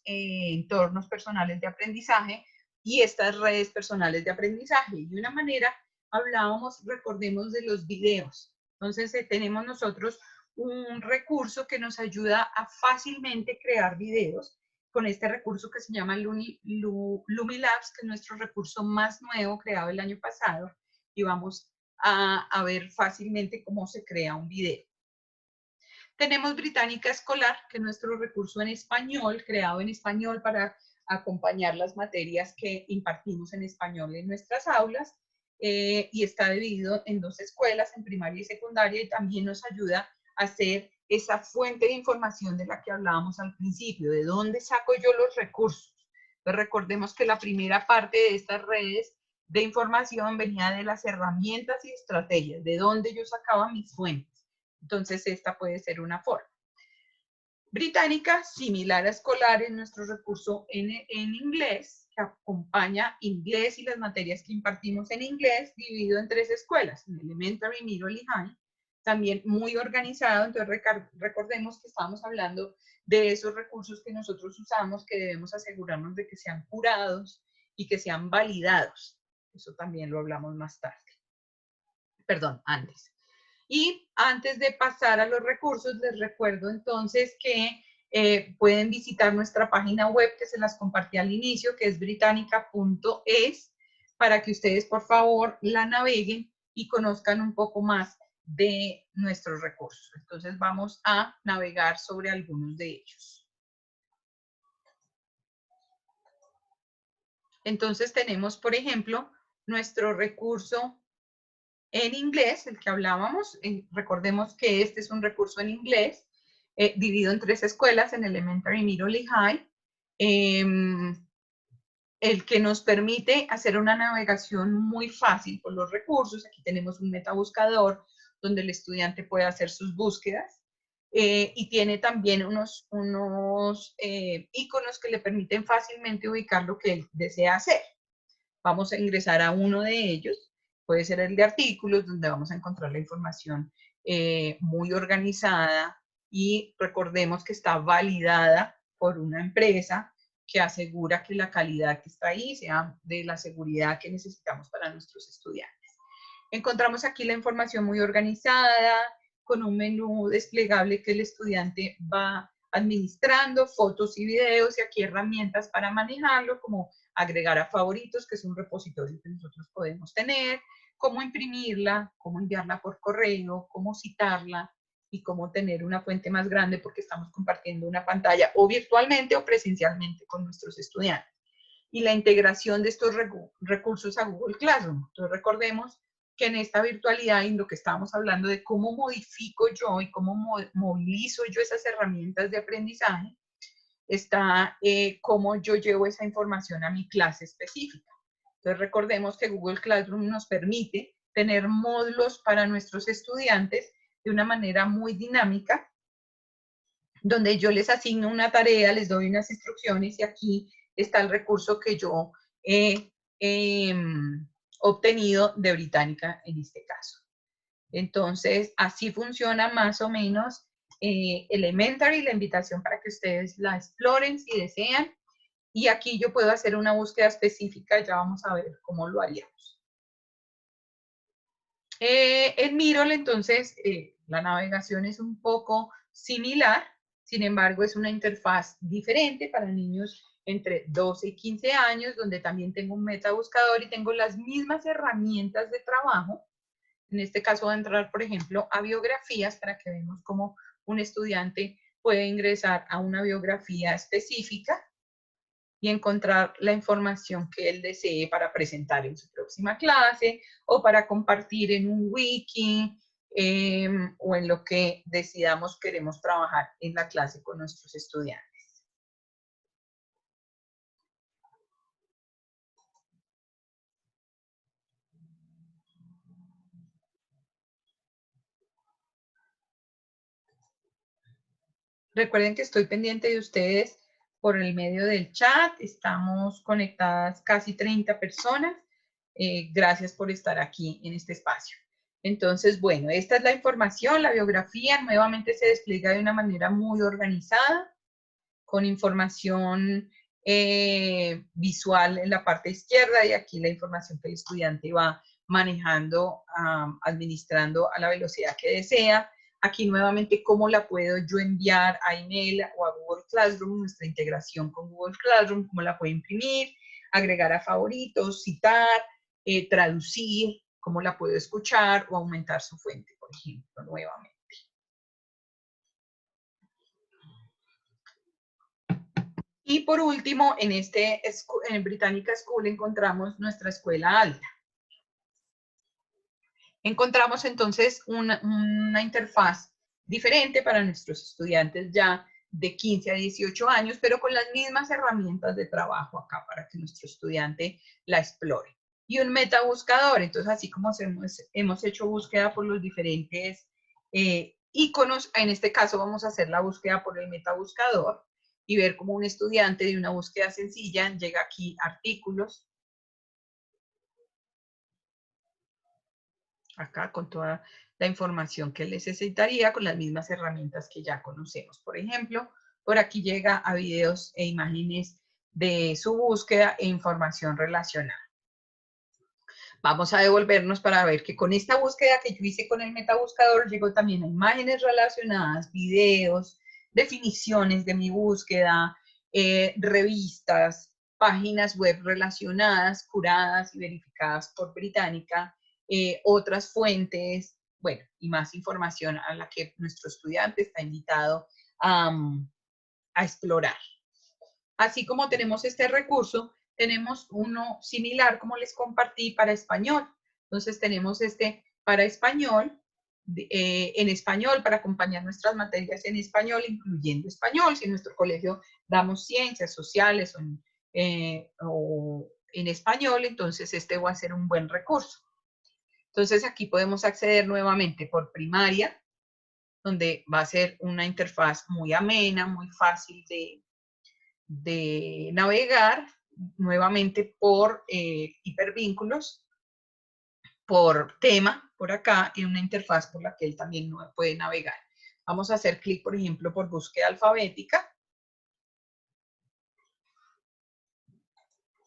entornos personales de aprendizaje y estas redes personales de aprendizaje. Y de una manera hablábamos, recordemos, de los videos. Entonces, tenemos nosotros un recurso que nos ayuda a fácilmente crear videos con este recurso que se llama Lumilabs, que es nuestro recurso más nuevo creado el año pasado, y vamos a ver fácilmente cómo se crea un video. Tenemos Británica Escolar, que es nuestro recurso en español, creado en español para acompañar las materias que impartimos en español en nuestras aulas, y está dividido en 2 escuelas, en primaria y secundaria, y también nos ayuda a hacer esa fuente de información de la que hablábamos al principio, de dónde saco yo los recursos. Pues recordemos que la primera parte de estas redes de información venía de las herramientas y estrategias, de dónde yo sacaba mis fuentes. Entonces, esta puede ser una forma. Británica, similar a Escolar, es nuestro recurso en inglés, que acompaña inglés y las materias que impartimos en inglés, dividido en 3 escuelas, en Elementary, Middle y High, también muy organizado. Entonces recordemos que estamos hablando de esos recursos que nosotros usamos, que debemos asegurarnos de que sean curados y que sean validados. Eso también lo hablamos más tarde. Perdón, antes. Y antes de pasar a los recursos, les recuerdo entonces que pueden visitar nuestra página web que se las compartí al inicio, que es britannica.es, para que ustedes por favor la naveguen y conozcan un poco más de nuestros recursos. Entonces vamos a navegar sobre algunos de ellos. Entonces tenemos, por ejemplo, nuestro recurso en inglés, el que hablábamos. Recordemos que este es un recurso en inglés, dividido en 3 escuelas, en Elementary, Middle y High, el que nos permite hacer una navegación muy fácil por los recursos. Aquí tenemos un metabuscador donde el estudiante puede hacer sus búsquedas, y tiene también unos iconos que le permiten fácilmente ubicar lo que él desea hacer. Vamos a ingresar a uno de ellos. Puede ser el de artículos, donde vamos a encontrar la información muy organizada, y recordemos que está validada por una empresa que asegura que la calidad que está ahí sea de la seguridad que necesitamos para nuestros estudiantes. Encontramos aquí la información muy organizada, con un menú desplegable que el estudiante va administrando, fotos y videos, y aquí herramientas para manejarlo, como agregar a favoritos, que es un repositorio que nosotros podemos tener, cómo imprimirla, cómo enviarla por correo, cómo citarla y cómo tener una fuente más grande porque estamos compartiendo una pantalla o virtualmente o presencialmente con nuestros estudiantes. Y la integración de estos recursos a Google Classroom. Entonces recordemos que en esta virtualidad, en lo que estábamos hablando de cómo modifico yo y cómo movilizo yo esas herramientas de aprendizaje, está cómo yo llevo esa información a mi clase específica. Entonces recordemos que Google Classroom nos permite tener módulos para nuestros estudiantes de una manera muy dinámica, donde yo les asigno una tarea, les doy unas instrucciones, y aquí está el recurso que yo he obtenido de Británica en este caso. Entonces, así funciona más o menos Elementary, la invitación para que ustedes la exploren si desean. Y aquí yo puedo hacer una búsqueda específica, ya vamos a ver cómo lo haríamos. En Mirror, entonces, la navegación es un poco similar, sin embargo, es una interfaz diferente para niños entre 12 y 15 años, donde también tengo un metabuscador y tengo las mismas herramientas de trabajo. En este caso voy a entrar, por ejemplo, a biografías para que veamos cómo un estudiante puede ingresar a una biografía específica y encontrar la información que él desee para presentar en su próxima clase o para compartir en un wiki o en lo que decidamos queremos trabajar en la clase con nuestros estudiantes. Recuerden que estoy pendiente de ustedes por el medio del chat. Estamos conectadas casi 30 personas. Gracias por estar aquí en este espacio. Entonces, bueno, esta es la información, la biografía nuevamente se despliega de una manera muy organizada, con información visual en la parte izquierda y aquí la información que el estudiante va manejando, administrando a la velocidad que desea. Aquí nuevamente cómo la puedo yo enviar a email o a Google Classroom, nuestra integración con Google Classroom, cómo la puedo imprimir, agregar a favoritos, citar, traducir, cómo la puedo escuchar o aumentar su fuente, por ejemplo, nuevamente. Y por último, en Británica School encontramos nuestra escuela alta. Encontramos entonces una interfaz diferente para nuestros estudiantes ya de 15 a 18 años, pero con las mismas herramientas de trabajo acá para que nuestro estudiante la explore. Y un metabuscador, entonces así como hemos hecho búsqueda por los diferentes iconos, en este caso vamos a hacer la búsqueda por el metabuscador y ver cómo un estudiante de una búsqueda sencilla llega aquí a artículos, acá con toda la información que necesitaría con las mismas herramientas que ya conocemos. Por ejemplo, por aquí llega a videos e imágenes de su búsqueda e información relacionada. Vamos a devolvernos para ver que con esta búsqueda que yo hice con el metabuscador llegó también a imágenes relacionadas, videos, definiciones de mi búsqueda, revistas, páginas web relacionadas, curadas y verificadas por Británica, otras fuentes, bueno, y más información a la que nuestro estudiante está invitado a explorar. Así como tenemos este recurso, tenemos uno similar, como les compartí, para español. Entonces tenemos este para español, en español, para acompañar nuestras materias en español, incluyendo español. Si en nuestro colegio damos ciencias sociales o en español, entonces este va a ser un buen recurso. Entonces aquí podemos acceder nuevamente por primaria, donde va a ser una interfaz muy amena, muy fácil de navegar, nuevamente por hipervínculos, por tema, por acá, y una interfaz por la que él también puede navegar. Vamos a hacer clic, por ejemplo, por búsqueda alfabética.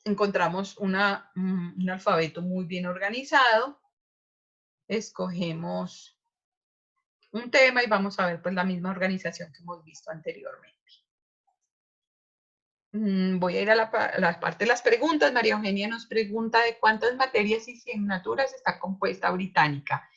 Encontramos un alfabeto muy bien organizado. Escogemos un tema y vamos a ver pues la misma organización que hemos visto anteriormente. Voy a ir a la parte de las preguntas. María Eugenia nos pregunta de cuántas materias y asignaturas está compuesta Británica.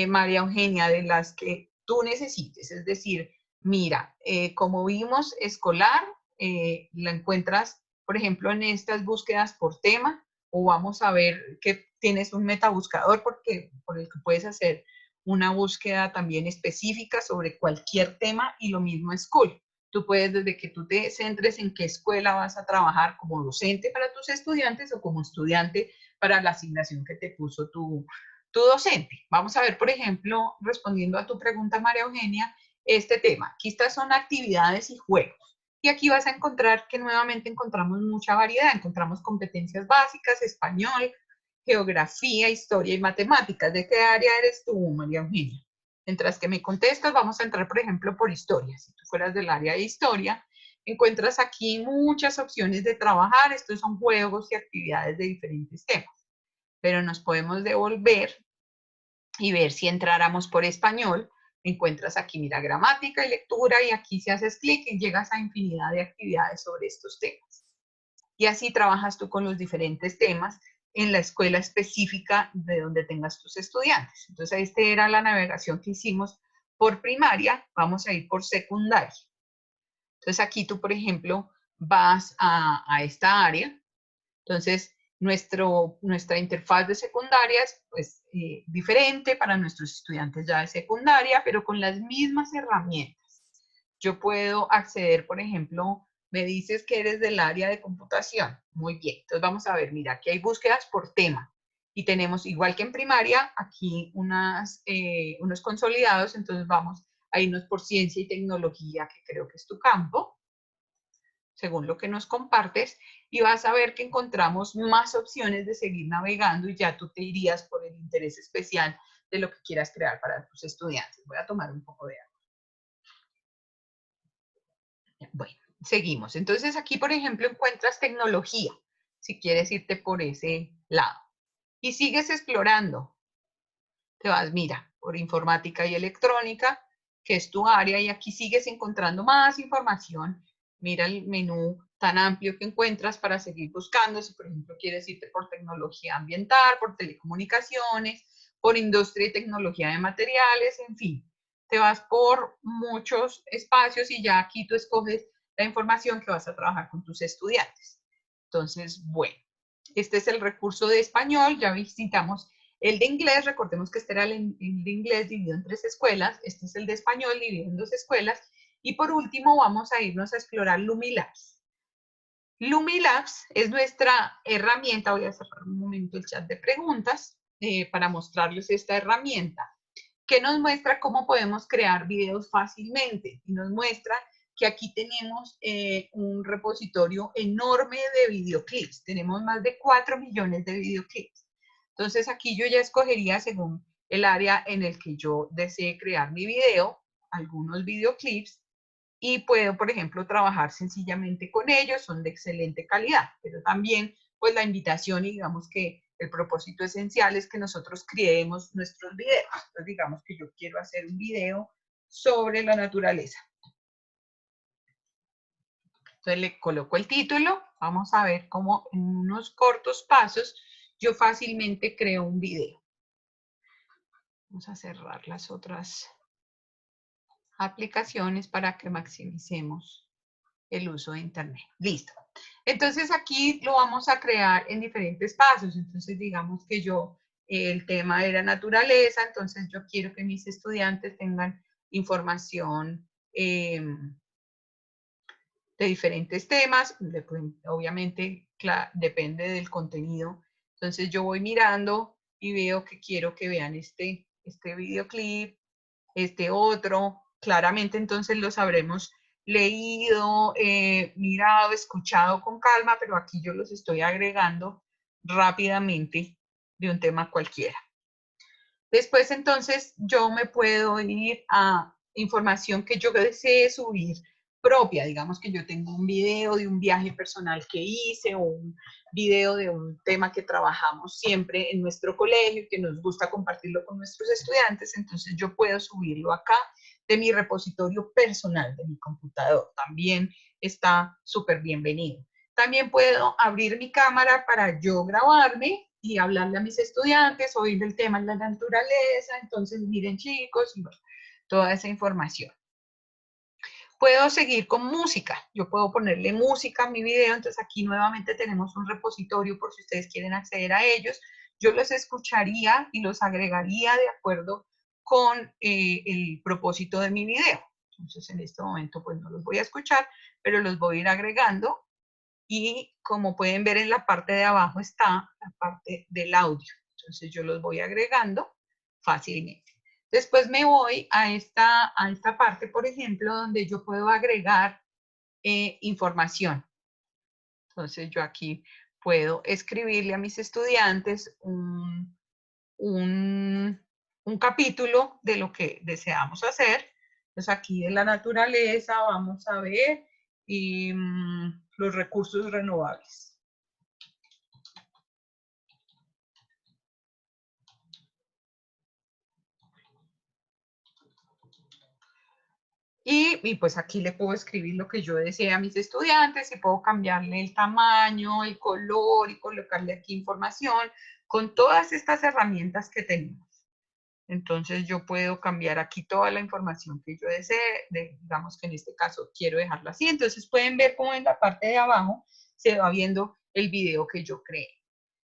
María Eugenia, de las que tú necesites. Es decir, mira, como vimos, escolar, la encuentras, por ejemplo, en estas búsquedas por tema, o vamos a ver que tienes un metabuscador por el que puedes hacer una búsqueda también específica sobre cualquier tema y lo mismo School. Tú puedes, desde que tú te centres en qué escuela vas a trabajar como docente para tus estudiantes o como estudiante para la asignación que te puso tu docente. Vamos a ver, por ejemplo, respondiendo a tu pregunta, María Eugenia, este tema. Aquí estas son actividades y juegos. Y aquí vas a encontrar que nuevamente encontramos mucha variedad. Encontramos competencias básicas, español, geografía, historia y matemáticas. ¿De qué área eres tú, María Eugenia? Mientras que me contestas, vamos a entrar, por ejemplo, por historia. Si tú fueras del área de historia, encuentras aquí muchas opciones de trabajar. Estos son juegos y actividades de diferentes temas. Pero nos podemos devolver y ver si entráramos por español. Encuentras aquí, mira, gramática y lectura, y aquí si haces clic y llegas a infinidad de actividades sobre estos temas. Y así trabajas tú con los diferentes temas en la escuela específica de donde tengas tus estudiantes. Entonces, esta era la navegación que hicimos por primaria. Vamos a ir por secundaria. Entonces, aquí tú, por ejemplo, vas a esta área. Entonces, nuestra interfaz de secundaria es pues, diferente para nuestros estudiantes ya de secundaria, pero con las mismas herramientas. Yo puedo acceder, por ejemplo, me dices que eres del área de computación. Muy bien, entonces vamos a ver, mira, aquí hay búsquedas por tema. Y tenemos, igual que en primaria, aquí unos consolidados, entonces vamos a irnos por ciencia y tecnología, que creo que es tu campo, según lo que nos compartes, y vas a ver que encontramos más opciones de seguir navegando y ya tú te irías por el interés especial de lo que quieras crear para tus estudiantes. Voy a tomar un poco de agua. Bueno, seguimos. Entonces aquí, por ejemplo, encuentras tecnología, si quieres irte por ese lado. Y sigues explorando. Te vas, mira, por informática y electrónica, que es tu área, y aquí sigues encontrando más información. Mira el menú tan amplio que encuentras para seguir buscando. Si, por ejemplo, quieres irte por tecnología ambiental, por telecomunicaciones, por industria y tecnología de materiales, en fin. Te vas por muchos espacios y ya aquí tú escoges la información que vas a trabajar con tus estudiantes. Entonces, bueno, este es el recurso de español. Ya visitamos el de inglés. Recordemos que este era el de inglés dividido en 3 escuelas. Este es el de español dividido en 2 escuelas. Y por último, vamos a irnos a explorar Lumilabs. Lumilabs es nuestra herramienta. Voy a cerrar un momento el chat de preguntas para mostrarles esta herramienta, que nos muestra cómo podemos crear videos fácilmente. Y nos muestra que aquí tenemos un repositorio enorme de videoclips. Tenemos más de 4 millones de videoclips. Entonces aquí yo ya escogería, según el área en el que yo desee crear mi video, algunos videoclips, y puedo, por ejemplo, trabajar sencillamente con ellos. Son de excelente calidad, pero también pues la invitación, y digamos que el propósito esencial es que nosotros creemos nuestros videos. Entonces digamos que yo quiero hacer un video sobre la naturaleza. Entonces le coloco el título. Vamos a ver cómo en unos cortos pasos yo fácilmente creo un video. Vamos a cerrar las otras aplicaciones para que maximicemos el uso de Internet. Listo. Entonces aquí lo vamos a crear en diferentes pasos. Entonces digamos que yo, el tema era naturaleza, entonces yo quiero que mis estudiantes tengan información de diferentes temas. Obviamente depende del contenido. Entonces yo voy mirando y veo que quiero que vean este videoclip, este otro. Claramente entonces los habremos leído, mirado, escuchado con calma, pero aquí yo los estoy agregando rápidamente de un tema cualquiera. Después entonces yo me puedo ir a información que yo desee subir propia. Digamos que yo tengo un video de un viaje personal que hice, o un video de un tema que trabajamos siempre en nuestro colegio y que nos gusta compartirlo con nuestros estudiantes. Entonces yo puedo subirlo acá de mi repositorio personal, de mi computador. También está súper bienvenido. También puedo abrir mi cámara para yo grabarme y hablarle a mis estudiantes, oír el tema en la naturaleza. Entonces, miren chicos, y bueno, toda esa información. Puedo seguir con música. Yo puedo ponerle música a mi video. Entonces aquí nuevamente tenemos un repositorio por si ustedes quieren acceder a ellos. Yo los escucharía y los agregaría de acuerdo con el propósito de mi video. Entonces en este momento pues no los voy a escuchar, pero los voy a ir agregando. Y como pueden ver en la parte de abajo está la parte del audio. Entonces yo los voy agregando fácilmente. Después me voy a esta parte, por ejemplo, donde yo puedo agregar información. Entonces yo aquí puedo escribirle a mis estudiantes un capítulo de lo que deseamos hacer. Entonces aquí de la naturaleza vamos a ver los recursos renovables. Y pues aquí le puedo escribir lo que yo desee a mis estudiantes y puedo cambiarle el tamaño, el color y colocarle aquí información con todas estas herramientas que tenemos. Entonces yo puedo cambiar aquí toda la información que yo desee, digamos que en este caso quiero dejarlo así. Entonces pueden ver cómo en la parte de abajo se va viendo el video que yo creé.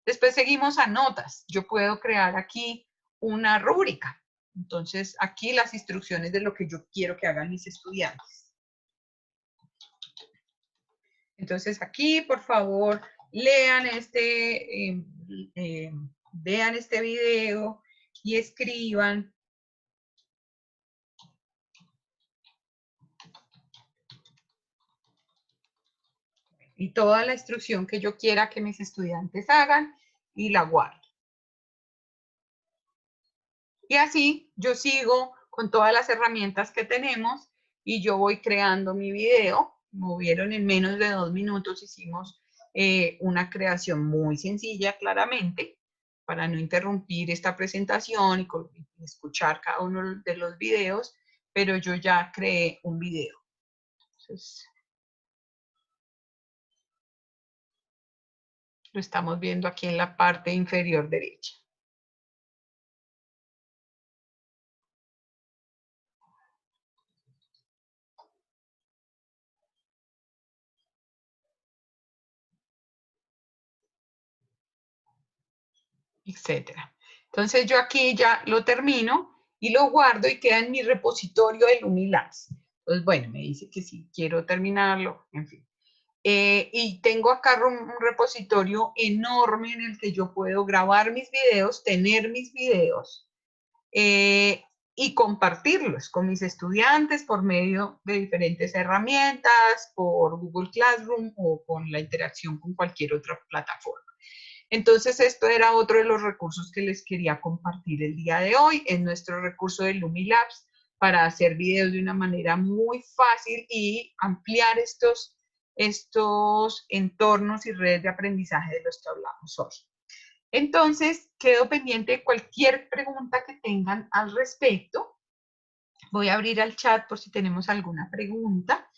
Después seguimos a notas. Yo puedo crear aquí una rúbrica. Entonces aquí las instrucciones de lo que yo quiero que hagan mis estudiantes. Entonces aquí, por favor, lean vean este video y escriban. Y toda la instrucción que yo quiera que mis estudiantes hagan y la guardo. Y así yo sigo con todas las herramientas que tenemos y yo voy creando mi video. Como vieron, en menos de 2 minutos hicimos una creación muy sencilla, claramente, para no interrumpir esta presentación y escuchar cada uno de los videos, pero yo ya creé un video. Entonces, lo estamos viendo aquí en la parte inferior derecha. Etcétera. Entonces yo aquí ya lo termino y lo guardo y queda en mi repositorio de Lumilabs. Entonces, bueno, me dice que sí, quiero terminarlo, en fin. Y tengo acá un repositorio enorme en el que yo puedo grabar mis videos, tener mis videos y compartirlos con mis estudiantes por medio de diferentes herramientas, por Google Classroom o con la interacción con cualquier otra plataforma. Entonces, esto era otro de los recursos que les quería compartir el día de hoy. Es nuestro recurso de Lumilabs para hacer videos de una manera muy fácil y ampliar estos entornos y redes de aprendizaje de los que hablamos hoy. Entonces, quedo pendiente de cualquier pregunta que tengan al respecto. Voy a abrir el chat por si tenemos alguna pregunta.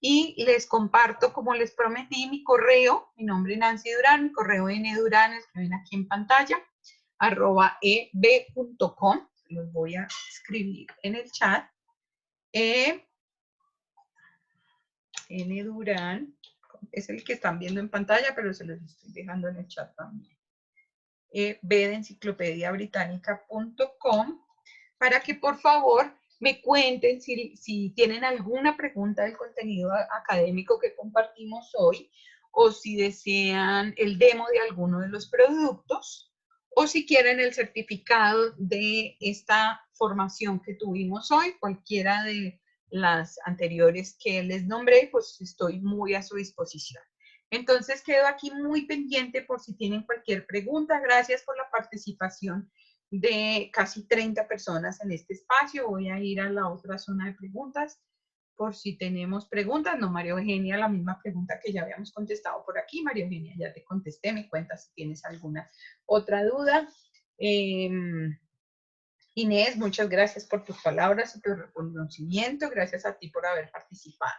Y les comparto, como les prometí, mi correo, mi nombre es Nancy Durán, mi correo ndurán, el que ven aquí en pantalla, @eb.com, los voy a escribir en el chat, ndurán, es el que están viendo en pantalla, pero se los estoy dejando en el chat también, bdenciclopediabritánica.com, para que por favor me cuenten si tienen alguna pregunta del contenido académico que compartimos hoy, o si desean el demo de alguno de los productos, o si quieren el certificado de esta formación que tuvimos hoy, cualquiera de las anteriores que les nombré, pues estoy muy a su disposición. Entonces quedo aquí muy pendiente por si tienen cualquier pregunta. Gracias por la participación de casi 30 personas en este espacio. Voy a ir a la otra zona de preguntas por si tenemos preguntas. No, María Eugenia, la misma pregunta que ya habíamos contestado por aquí. María Eugenia, ya te contesté. Me cuentas si tienes alguna otra duda. Inés, muchas gracias por tus palabras y tu reconocimiento. Gracias a ti por haber participado.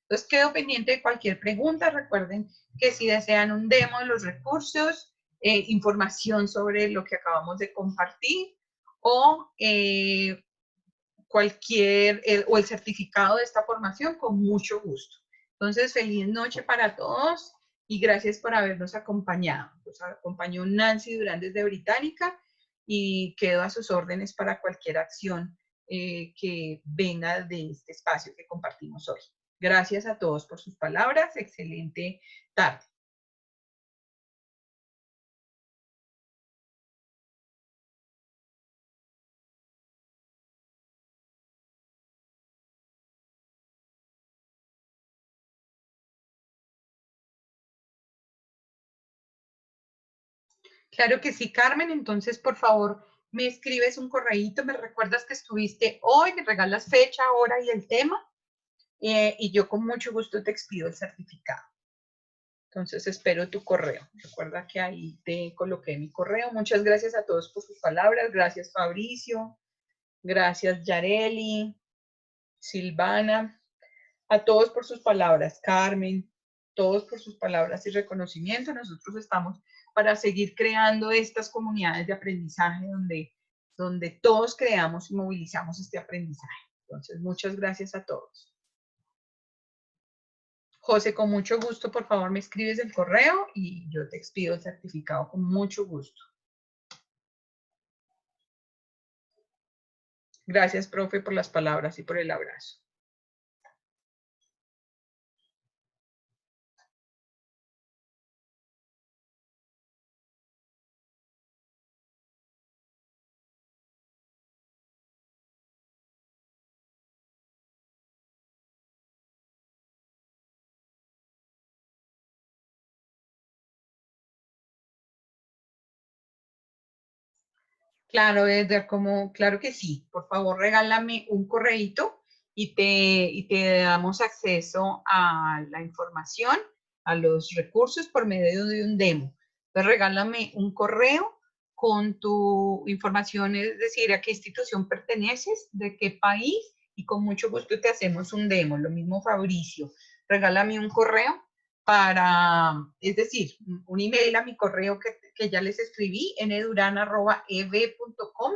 Entonces, quedo pendiente de cualquier pregunta. Recuerden que si desean un demo de los recursos, información sobre lo que acabamos de compartir o o el certificado de esta formación, con mucho gusto. Entonces, feliz noche para todos y gracias por habernos acompañado. Nos acompañó Nancy Durán desde Británica y quedo a sus órdenes para cualquier acción que venga de este espacio que compartimos hoy. Gracias a todos por sus palabras. Excelente tarde. Claro que sí, Carmen. Entonces, por favor, me escribes un correíto, me recuerdas que estuviste hoy, me regalas fecha, hora y el tema, y yo con mucho gusto te expido el certificado. Entonces, espero tu correo. Recuerda que ahí te coloqué mi correo. Muchas gracias a todos por sus palabras. Gracias, Fabricio. Gracias, Yareli. Silvana, a todos por sus palabras, Carmen, todos por sus palabras y reconocimiento. Nosotros estamos para seguir creando estas comunidades de aprendizaje donde todos creamos y movilizamos este aprendizaje. Entonces, muchas gracias a todos. José, con mucho gusto, por favor, me escribes el correo y yo te expido el certificado con mucho gusto. Gracias, profe, por las palabras y por el abrazo. Claro, Edgar, claro que sí. Por favor, regálame un correíto y te damos acceso a la información, a los recursos por medio de un demo. Entonces, regálame un correo con tu información, es decir, a qué institución perteneces, de qué país, y con mucho gusto te hacemos un demo. Lo mismo Fabricio, regálame un correo es decir, un email a mi correo que ya les escribí, nduran@ev.com,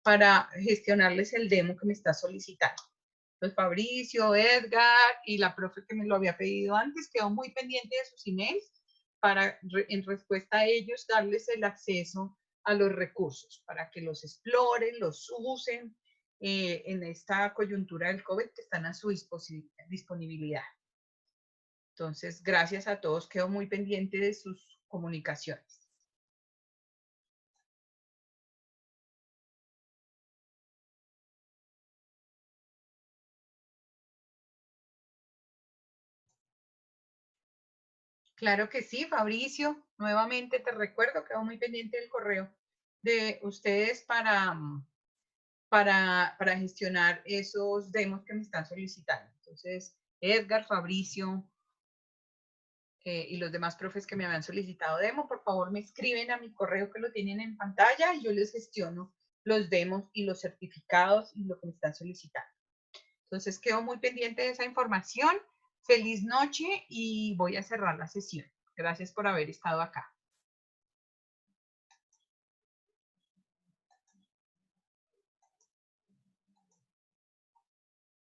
para gestionarles el demo que me está solicitando. Pues Fabricio, Edgar y la profe que me lo había pedido antes, quedó muy pendiente de sus emails para, en respuesta a ellos, darles el acceso a los recursos para que los exploren, los usen en esta coyuntura del COVID que están a su disponibilidad. Entonces, gracias a todos. Quedo muy pendiente de sus comunicaciones. Claro que sí, Fabricio. Nuevamente te recuerdo, quedo muy pendiente del correo de ustedes para gestionar esos demos que me están solicitando. Entonces, Edgar, Fabricio y los demás profes que me habían solicitado demo, por favor me escriben a mi correo que lo tienen en pantalla y yo les gestiono los demos y los certificados y lo que me están solicitando. Entonces, quedo muy pendiente de esa información. Feliz noche y voy a cerrar la sesión. Gracias por haber estado acá.